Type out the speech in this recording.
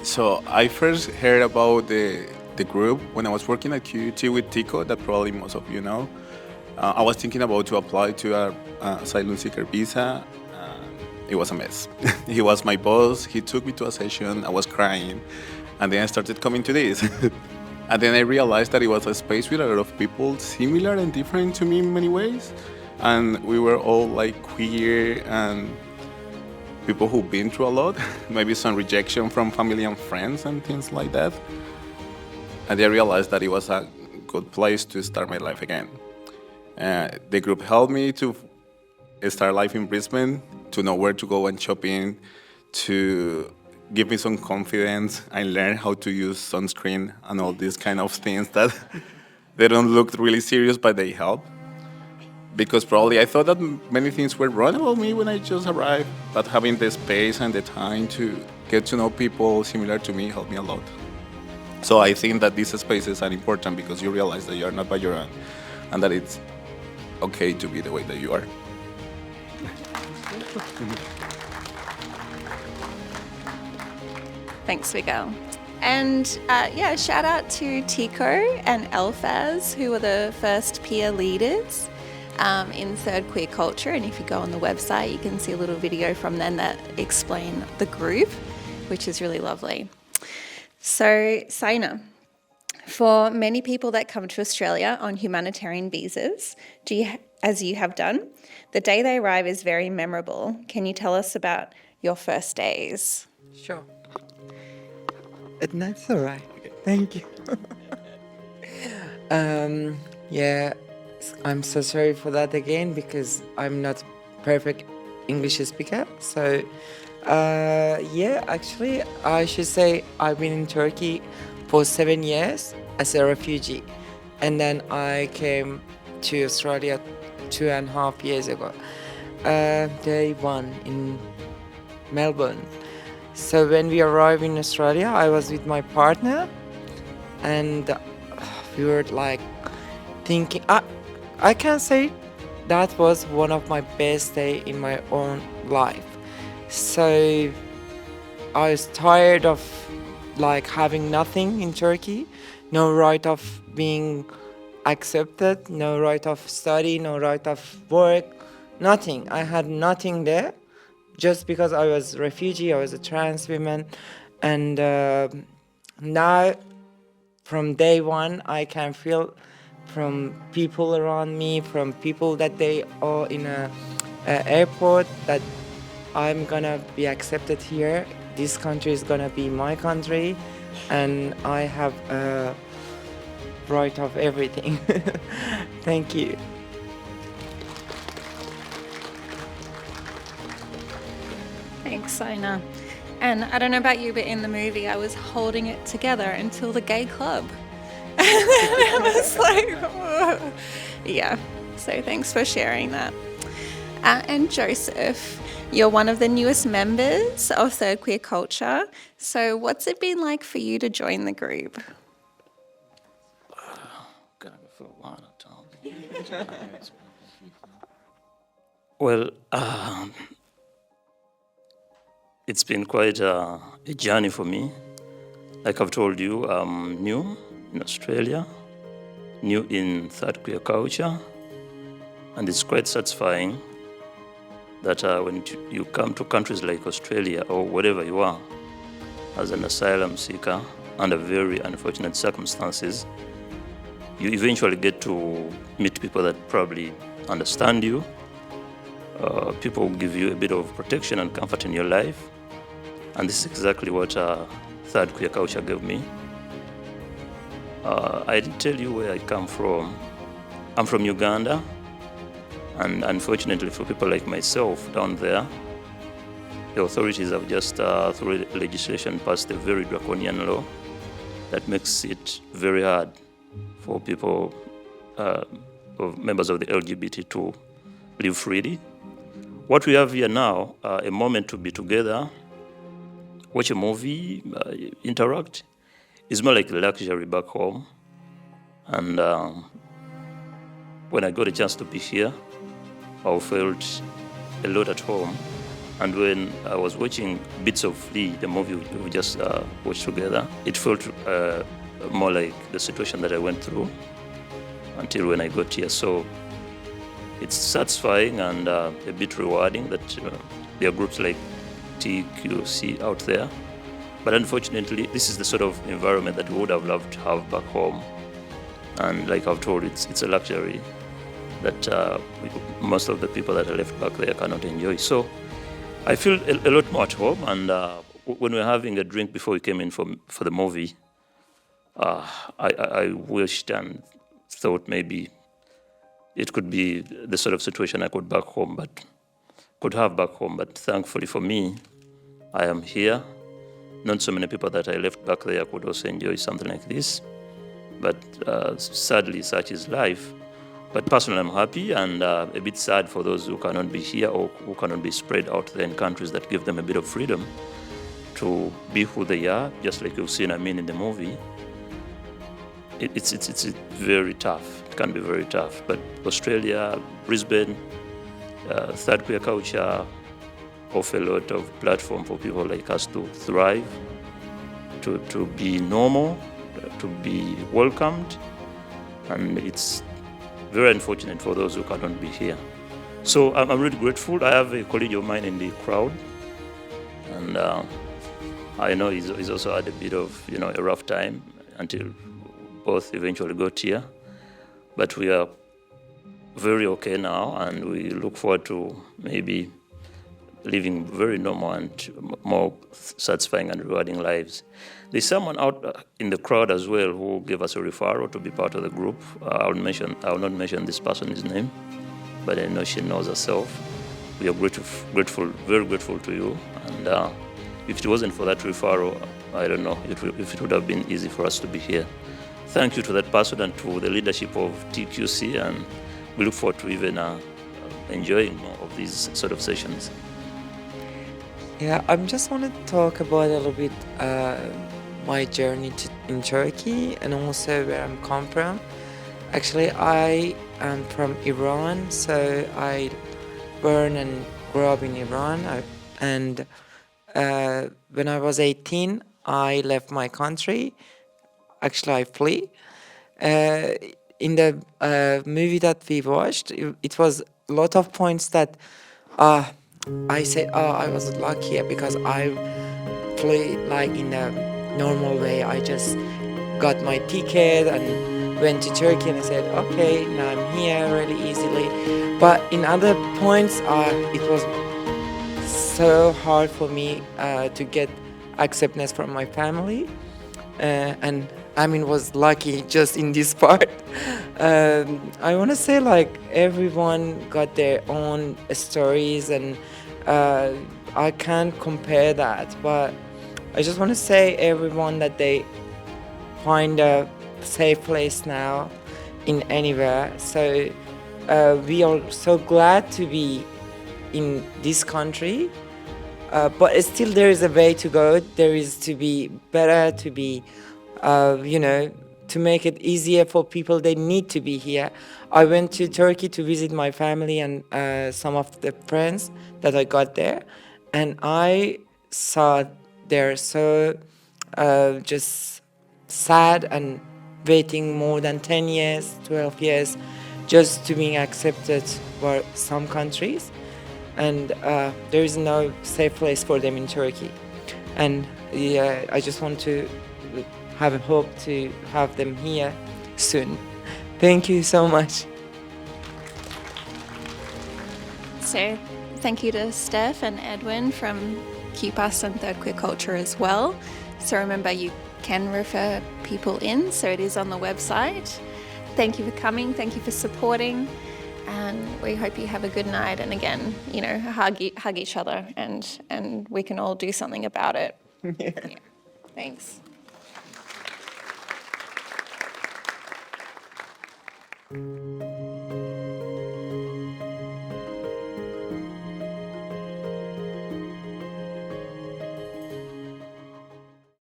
So I first heard about the group when I was working at QUT with Tico, that probably most of you know. I was thinking about to apply to a asylum seeker visa. It was a mess. He was my boss. He took me to a session. I was crying, and then I started coming to this. And then I realized that it was a space with a lot of people similar and different to me in many ways, and we were all like queer and people who've been through a lot, maybe some rejection from family and friends and things like that. And I realized that it was a good place to start my life again. The group helped me to start life in Brisbane, to know where to go and shopping, to give me some confidence. I learned how to use sunscreen and all these kind of things that they don't look really serious, but they help. Because probably I thought that many things were wrong about me when I just arrived, but having the space and the time to get to know people similar to me helped me a lot. So I think that these spaces are important because you realize that you're not by your own and that it's okay to be the way that you are. Thanks, Miguel. And shout out to Tico and Elfaz, who were the first peer leaders in Third Queer Culture. And if you go on the website, you can see a little video from them that explain the group, which is really lovely. So, Saina, for many people that come to Australia on humanitarian visas, as you have done, the day they arrive is very memorable. Can you tell us about your first days? Sure. That's all right. Thank you. Yeah, I'm so sorry for that again because I'm not perfect English speaker. So, actually, I should say I've been in Turkey for 7 years as a refugee. And then I came to Australia 2.5 years ago. Day one in Melbourne. So when we arrived in Australia, I was with my partner and we were like thinking, I can say that was one of my best days in my own life. So I was tired of like having nothing in Turkey, no right of being accepted, no right of study, no right of work, nothing. I had nothing there. Just because I was a refugee, I was a trans woman, and now from day one I can feel from people around me, from people that they are in a airport, that I'm gonna be accepted here. This country is gonna be my country, and I have a right of everything. Thank you. Thanks, Saina. And I don't know about you, but in the movie, I was holding it together until the gay club. And I was like, oh. Yeah. So thanks for sharing that. And Joseph, you're one of the newest members of Third Queer Culture. So what's it been like for you to join the group? Well, it's been quite a journey for me. Like I've told you, I'm new in Australia, new in Third Queer Culture, and it's quite satisfying that when you come to countries like Australia or wherever you are, as an asylum seeker under very unfortunate circumstances, you eventually get to meet people that probably understand you. People will give you a bit of protection and comfort in your life. And this is exactly what Third Queer Culture gave me. I didn't tell you where I come from. I'm from Uganda. And unfortunately for people like myself down there, the authorities have just, through legislation, passed a very draconian law that makes it very hard for people, members of the LGBT, to live freely. What we have here now, a moment to be together, watch a movie, interact, is more like a luxury back home. And when I got a chance to be here, I felt a lot at home. And when I was watching bits of the movie we just watched together, it felt more like the situation that I went through until when I got here. So it's satisfying and a bit rewarding that there are groups like TQC out there. But unfortunately, this is the sort of environment that we would have loved to have back home. And like I've told, it's a luxury that most of the people that are left back there cannot enjoy. So I feel a lot more at home. And when we were having a drink before we came in for the movie, I wished and thought maybe it could be the sort of situation I could have back home. But thankfully for me, I am here. Not so many people that I left back there could also enjoy something like this. But sadly, such is life. But personally, I'm happy and a bit sad for those who cannot be here or who cannot be spread out there in countries that give them a bit of freedom to be who they are, just like you've seen in the movie. It's very tough. It can be very tough. But Australia, Brisbane, third queer culture offer a lot of platform for people like us to thrive, to be normal, to be welcomed, and it's very unfortunate for those who cannot be here. So I'm really grateful. I have a colleague of mine in the crowd, and I know he's also had a bit of a rough time until both eventually got here, but we are very okay now, and we look forward to maybe living very normal and more satisfying and rewarding lives. There's someone out in the crowd as well who gave us a referral to be part of the group. I'll not mention this person's name, but I know she knows herself. We are grateful, very grateful to you. And if it wasn't for that referral, I don't know if it would have been easy for us to be here. Thank you to that person and to the leadership of TQC, and we look forward to even enjoying more of these sort of sessions. Yeah, I just want to talk about a little bit my journey in Turkey and also where I'm come from. Actually, I am from Iran, so I born and grew up in Iran. And when I was 18, I left my country. Actually, I flee. In the movie that we watched, it was a lot of points that I said, I was lucky because I flew like in a normal way. I just got my ticket and went to Turkey, and I said, okay, now I'm here really easily. But in other points, it was so hard for me to get acceptance from my family, and was lucky just in this part. I want to say like everyone got their own stories, and I can't compare that, but I just want to say everyone that they find a safe place now in anywhere. So we are so glad to be in this country, but still there is a way to go. There is to be better, to be to make it easier for people. They need to be here. I went to Turkey to visit my family and some of the friends that I got there, and I saw they're so just sad and waiting more than 10 years, 12 years just to being accepted for some countries, and there is no safe place for them in Turkey. And yeah, I just want to have a hope to have them here soon. Thank you so much. So thank you to Steph and Edwin from QPAS and Third Queer Culture as well. So remember, you can refer people in, so it is on the website. Thank you for coming, thank you for supporting, and we hope you have a good night. And again, hug each other, and we can all do something about it. Yeah. Thanks.